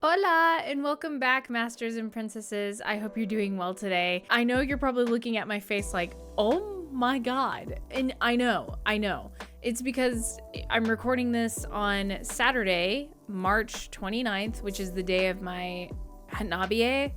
Hola and welcome back, masters and princesses. I hope you're doing well today. I know you're probably looking at my face like, oh my god. And I know. It's because I'm recording this on Saturday, March 29th, which is the day of my Hanabiye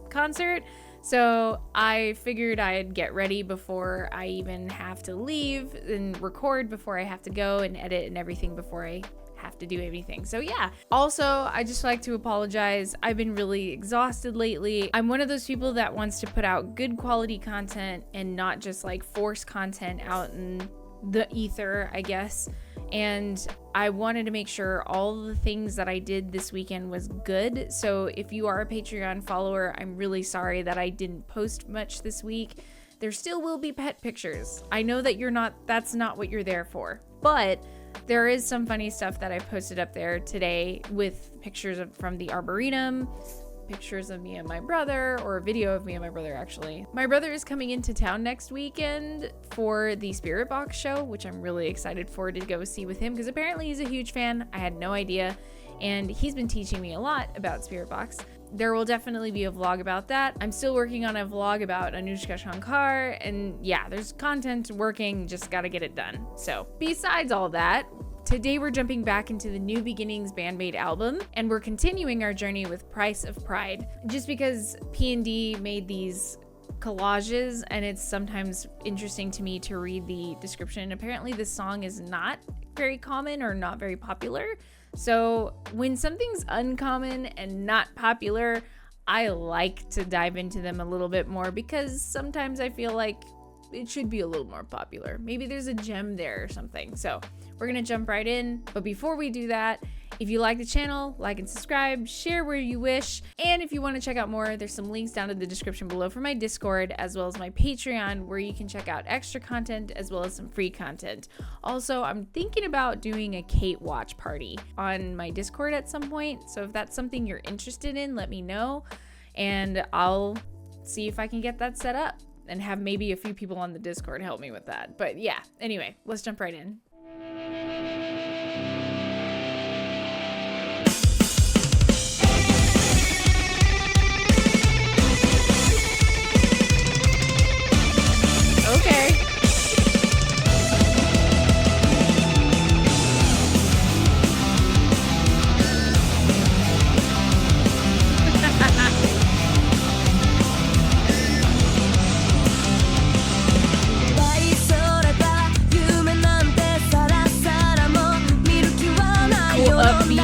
concert. So I figured I'd get ready before I even have to leave and record before I have to go and edit and everything before I have to do anything. So yeah. Also, I just like to apologize. I've been really exhausted lately. I'm one of those people that wants to put out good quality content and not just like force content out in the ether, I guess. And I wanted to make sure all the things that I did this weekend was good. So if you are a Patreon follower, I'm really sorry that I didn't post much this week. There still will be pet pictures. I know that that's not what you're there for, but there is some funny stuff that I posted up there today with pictures from the Arboretum, pictures of me and my brother, or a video of me and my brother actually. My brother is coming into town next weekend for the Spirit Box show, which I'm really excited for to go see with him because apparently he's a huge fan. I had no idea. And he's been teaching me a lot about Spirit Box. There will definitely be a vlog about that. I'm still working on a vlog about Anushka Shankar, and yeah, there's content working, just gotta get it done. So besides all that, today we're jumping back into the New Beginnings BAND-MAID album, and we're continuing our journey with Price of Pride. Just because P&D made these collages, and it's sometimes interesting to me to read the description. Apparently this song is not very common or not very popular. So when something's uncommon and not popular, I like to dive into them a little bit more because sometimes I feel like it should be a little more popular. Maybe there's a gem there or something. So we're gonna jump right in. But before we do that, if you like the channel, like and subscribe, share where you wish. And if you want to check out more, there's some links down in the description below for my Discord, as well as my Patreon, where you can check out extra content as well as some free content. Also, I'm thinking about doing a Kate watch party on my Discord at some point. So if that's something you're interested in, let me know. And I'll see if I can get that set up and have maybe a few people on the Discord help me with that. But yeah, anyway, let's jump right in. Okay. Cool upbeat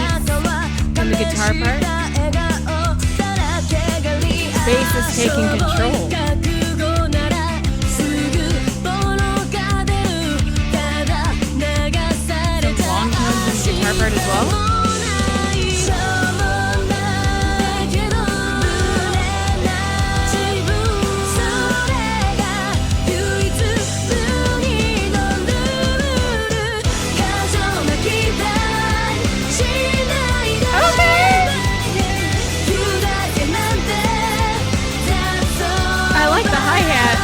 from the guitar part. Bass is taking control. Guitar part as well. I like the hi-hat.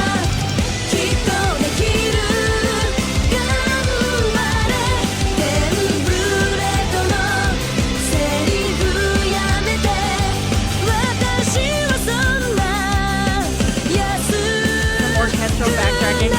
Backtracking.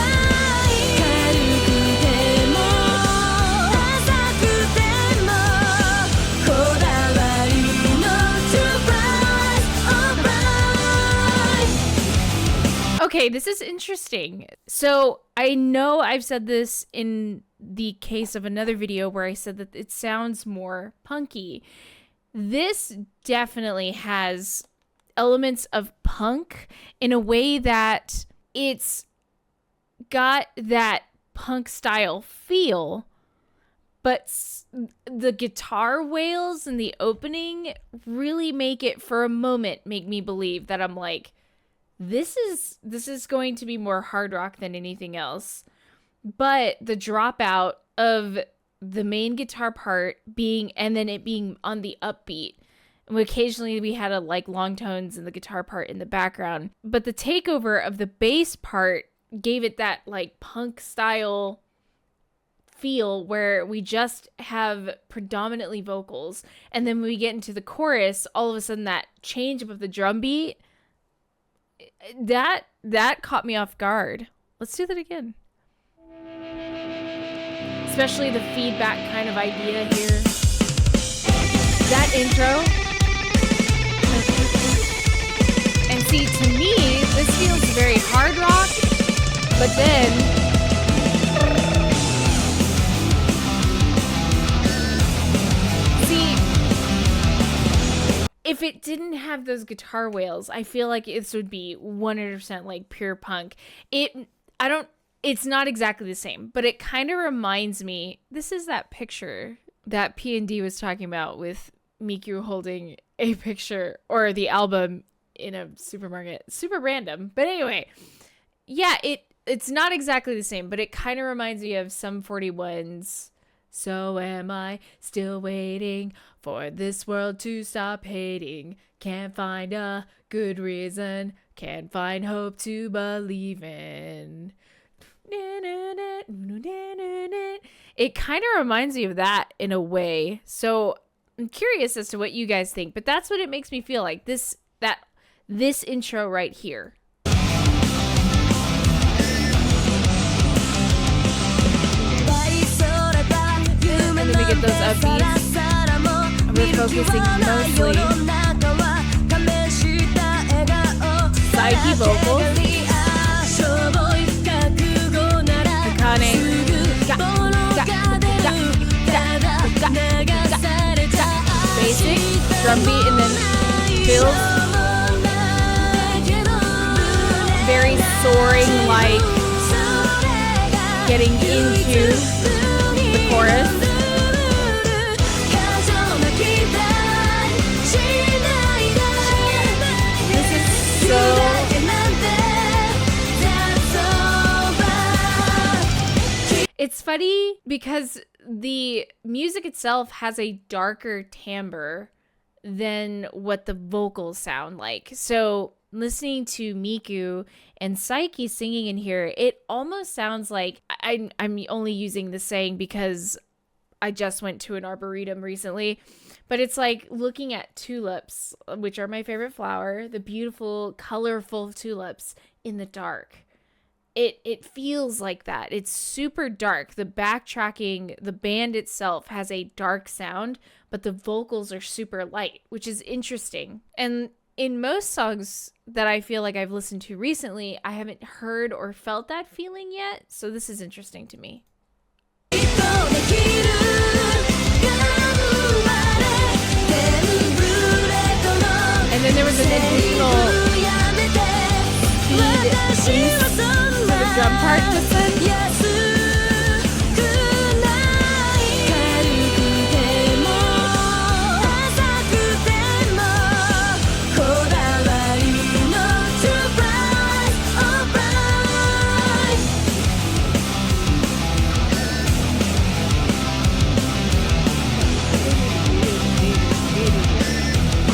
Okay, this is interesting. So I know I've said this in the case of another video where I said that it sounds more punky. This definitely has elements of punk in a way that it's got that punk style feel, but the guitar wails in the opening really make it for a moment make me believe that I'm like, this is going to be more hard rock than anything else. But the dropout of the main guitar part being, and then it being on the upbeat, occasionally we had like long tones in the guitar part in the background, but the takeover of the bass part gave it that like punk style feel where we just have predominantly vocals, and then when we get into the chorus, all of a sudden that change up of the drum beat, that caught me off guard. Let's do that again. Especially the feedback kind of idea here. That intro. And see, to me, this feels very hard rock, but then see, if it didn't have those guitar wails, I feel like this would be 100% like pure punk. It's not exactly the same, but it kind of reminds me, this is that picture that P&D was talking about with Miku holding a picture or the album in a supermarket. Super random. But anyway, yeah, it's not exactly the same, but it kind of reminds me of Sum 41's So Am I Still Waiting for This World to Stop Hating. Can't find a good reason. Can't find hope to believe in. It kind of reminds me of that in a way. So I'm curious as to what you guys think, but that's what it makes me feel like. This intro right here. And then we get those upbeats. And we're focusing mostly Psyche vocals. Basic drum beat and then build. Very soaring, like getting into the chorus. This is so. It's funny because the music itself has a darker timbre than what the vocals sound like. So listening to Miku and Psyche singing in here, it almost sounds like, I'm only using this saying because I just went to an arboretum recently, but it's like looking at tulips, which are my favorite flower, the beautiful, colorful tulips in the dark. It feels like that. It's super dark. The backtracking, the band itself has a dark sound, but the vocals are super light, which is interesting. And in most songs that I feel like I've listened to recently, I haven't heard or felt that feeling yet. So this is interesting to me. And then there was an additional feed for the drum part just then.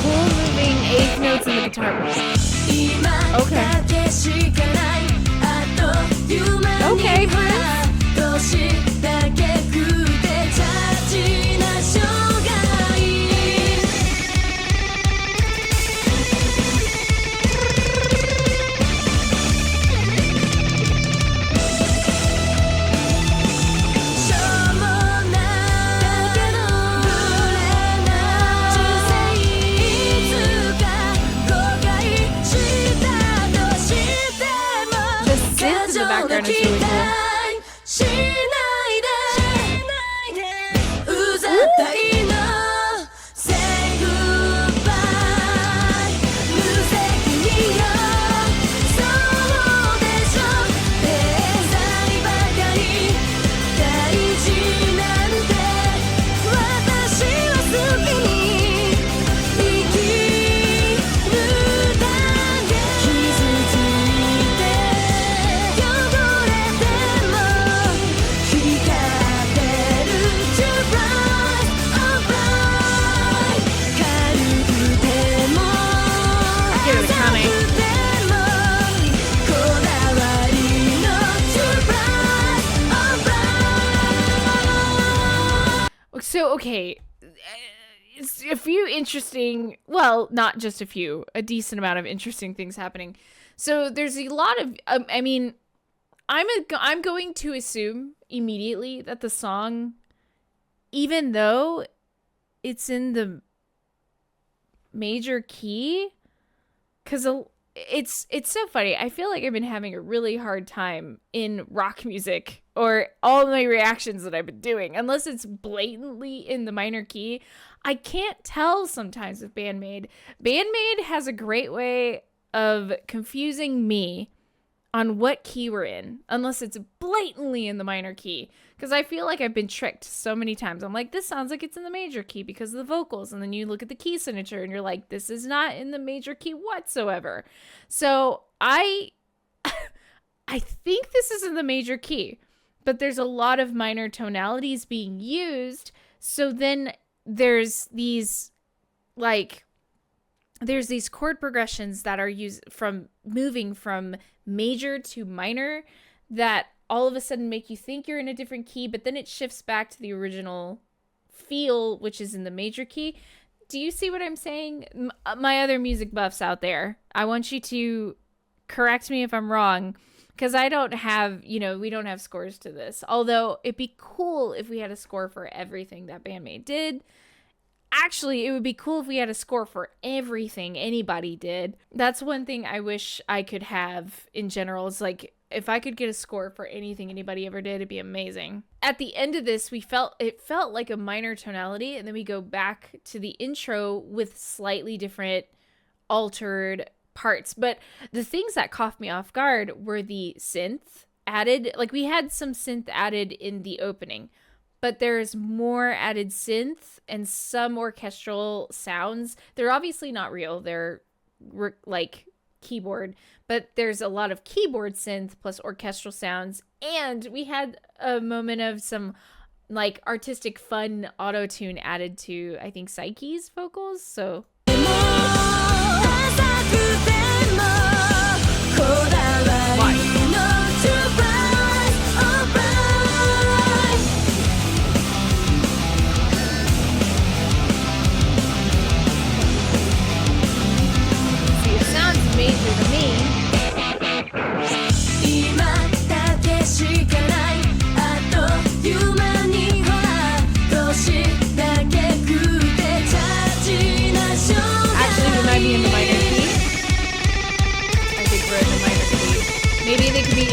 Cool moving eighth notes in the guitar. Okay. Okay, background is really cool. okay, it's a few interesting, well, not just a few, a decent amount of interesting things happening. So there's a lot of, I mean, I'm going to assume immediately that the song, even though it's in the major key, because it's so funny. I feel like I've been having a really hard time in rock music, or all my reactions that I've been doing, unless it's blatantly in the minor key. I can't tell sometimes with BAND-MAID. BAND-MAID has a great way of confusing me on what key we're in, unless it's blatantly in the minor key. Because I feel like I've been tricked so many times. I'm like, this sounds like it's in the major key because of the vocals. And then you look at the key signature and you're like, this is not in the major key whatsoever. So I think this is in the major key, but there's a lot of minor tonalities being used. So then there's these chord progressions that are used from moving from major to minor that all of a sudden make you think you're in a different key, but then it shifts back to the original feel, which is in the major key. Do you see what I'm saying? My other music buffs out there, I want you to correct me if I'm wrong, because I don't have, we don't have scores to this. Although it'd be cool if we had a score for everything that BAND-MAID did. Actually, it would be cool if we had a score for everything anybody did. That's one thing I wish I could have in general. Is like, if I could get a score for anything anybody ever did, it'd be amazing. At the end of this, it felt like a minor tonality, and then we go back to the intro with slightly different altered parts. But the things that caught me off guard were the synth added. Like, we had some synth added in the opening, but there's more added synth and some orchestral sounds. They're obviously not real. They're like keyboard, but there's a lot of keyboard synth plus orchestral sounds. And we had a moment of some like artistic fun auto-tune added to, I think, Psyche's vocals. So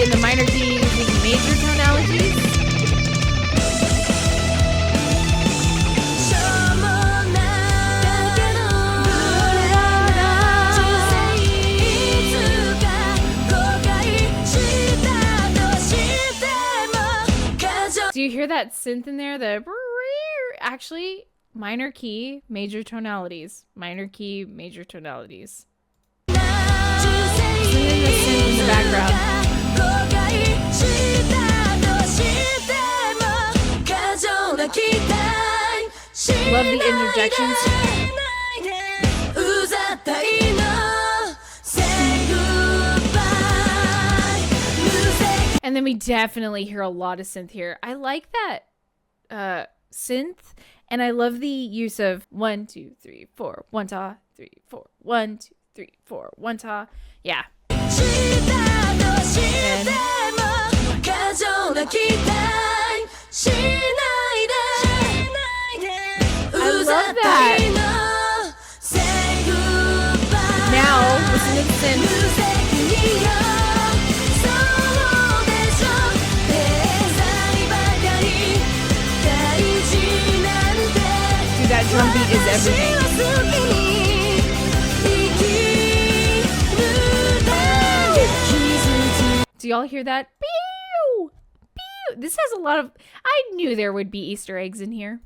in the minor key using major tonalities. Do you hear that synth in there? Actually, minor key, major tonalities. Minor key, major tonalities. And then the synth in the background. Love the interjections. And then we definitely hear a lot of synth here. I like that synth, and I love the use of 1, 2, 3, 4, 1 ta, 3, 4, 1, 2, 3, 4, 1 ta. Yeah. And I love that. Now, listen to the synth. Dude, that drum beat is everything. Do y'all hear that? Pew! Pew! This has a lot of... I knew there would be Easter eggs in here.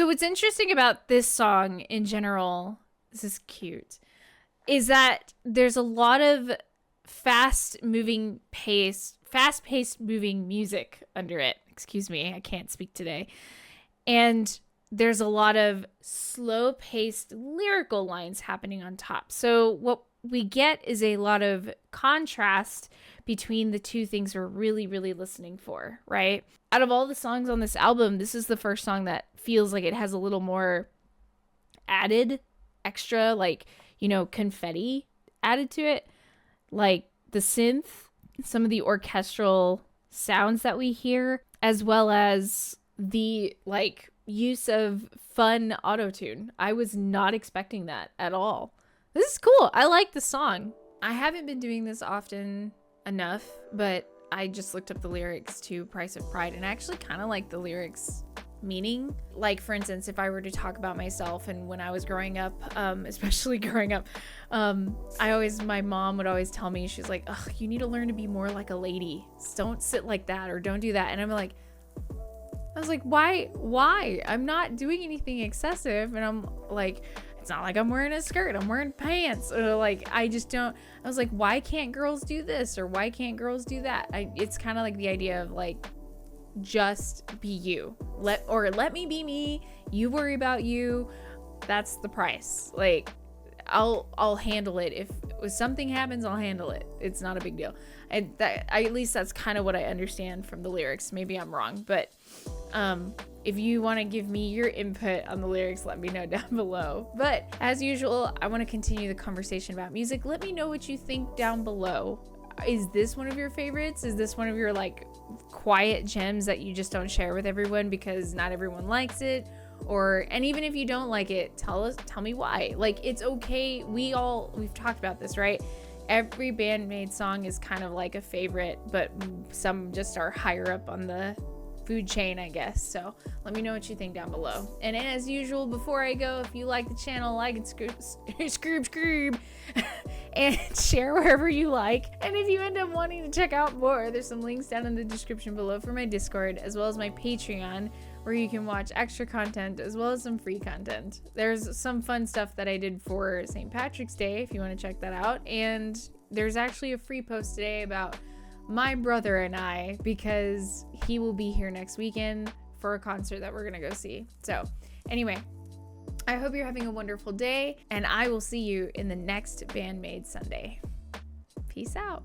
So what's interesting about this song in general, this is cute, is that there's a lot of fast-paced moving music under it. Excuse me, I can't speak today. And there's a lot of slow-paced lyrical lines happening on top. So what we get is a lot of contrast between the two things we're really, really listening for, right? Out of all the songs on this album, this is the first song that feels like it has a little more added, extra, like, you know, confetti added to it. Like the synth, some of the orchestral sounds that we hear, as well as the, like, use of fun auto-tune. I was not expecting that at all. This is cool. I like the song. I haven't been doing this often enough, but I just looked up the lyrics to Price of Pride, and I actually kind of like the lyrics meaning. Like, for instance, if I were to talk about myself and when I was growing up, especially growing up, my mom would always tell me, she's like, ugh, you need to learn to be more like a lady. Don't sit like that, or don't do that. And I was like, why? I'm not doing anything excessive. And I'm like, it's not like I'm wearing a skirt, I'm wearing pants. Or like, I was like, why can't girls do this? Or why can't girls do that? It's kind of like the idea of like, just be you. Let me be me. You worry about you. That's the price. Like, I'll handle it. If something happens, I'll handle it. It's not a big deal. At least that's kind of what I understand from the lyrics. Maybe I'm wrong, but if you want to give me your input on the lyrics, let me know down below. But as usual, I want to continue the conversation about music. Let me know what you think down below. Is this one of your favorites? Is this one of your like quiet gems that you just don't share with everyone because not everyone likes it? And even if you don't like it, tell me why. Like, it's okay. We've talked about this, right? Every BAND-MAID song is kind of like a favorite, but some just are higher up on the food chain, I guess. So let me know what you think down below. And as usual, before I go, if you like the channel, like and scroob and share wherever you like. And if you end up wanting to check out more, there's some links down in the description below for my Discord, as well as my Patreon, where you can watch extra content as well as some free content. There's some fun stuff that I did for St. Patrick's Day if you want to check that out. And there's actually a free post today about my brother and I, because he will be here next weekend for a concert that we're gonna go see. So anyway, I hope you're having a wonderful day, and I will see you in the next BAND-MAID Sunday. Peace out.